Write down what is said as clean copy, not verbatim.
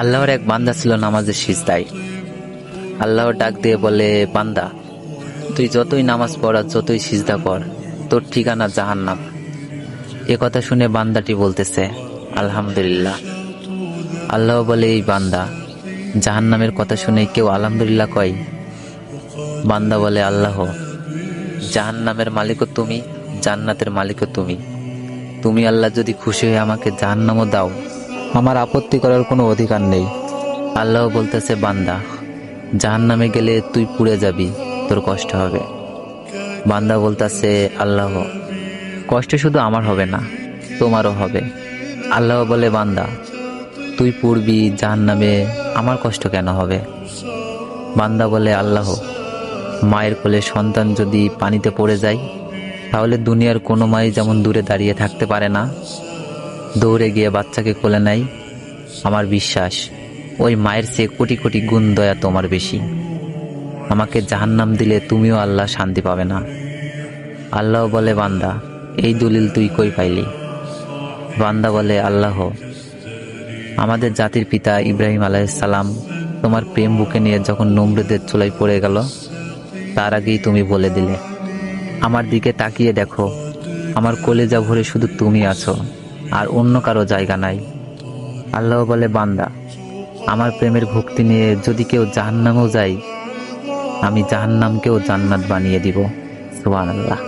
আল্লাহর এক বান্দা ছিল নামাজের সিজদায়। আল্লাহর ডাক দিয়ে বলে, বান্দা, তুই যতই নামাজ পড় আর যতই সিজদা কর, তোর ঠিকানা জাহান্নাম। এ কথা শুনে বান্দাটি বলতেছে, আলহামদুলিল্লাহ। আল্লাহ বলে, এই বান্দা, জাহান্নামের কথা শুনে কেউ আলহামদুলিল্লাহ কয়? বান্দা বলে, আল্লাহ, জাহান্নামের মালিকও তুমি, জান্নাতের মালিকও তুমি। তুমি আল্লাহ যদি খুশি হয়ে আমাকে জাহান্নামও দাও, আমার আপত্তি করার কোনো অধিকার নেই। আল্লাহ বলতেছে, বান্দা, জাহান্নামে গেলে তুই পুড়ে যাবি, তোর কষ্ট হবে। বান্দা বলতেছে, আল্লাহ, কষ্ট শুধু আমার হবে না, তোমারও হবে। আল্লাহ বলে, বান্দা, তুই পুড়বি জাহান্নামে, আমার কষ্ট কেন হবে? বান্দা বলে, আল্লাহ, মায়ের কোলে সন্তান যদি পানিতে পড়ে যায়, তাহলে দুনিয়ার কোনো মাই যেমন দূরে দাঁড়িয়ে থাকতে পারে না, দৌড়ে গিয়ে বাচ্চাকে কোলে নেয়, আমার বিশ্বাস ওই মায়ের চেয়ে কোটি কোটি গুণ দয়া তোমার বেশি। আমাকে জাহান্নাম দিলে তুমিও আল্লাহ শান্তি পাবে না। আল্লাহ বলে, বান্দা, এই দলিল তুই কই পাইলি? বান্দা বলে, আল্লাহ, আমাদের জাতির পিতা ইব্রাহিম আলাইহিস সালাম তোমার প্রেম বুকে নিয়ে যখন নমরুদের চুলায় পড়ে গেল, তার আগেই তুমি বলে দিলে, আমার দিকে তাকিয়ে দেখো, আমার কলেজা ভরে শুধু তুমি আছো, আর অন্য কারো জায়গা নাই। আল্লাহ বলে, বান্দা, আমার প্রেমের ভক্তি নিয়ে যদি কেউ জাহান্নামেও যায়, আমি জাহান্নামকেও জান্নাত বানিয়ে দিব। সুবহানাল্লাহ।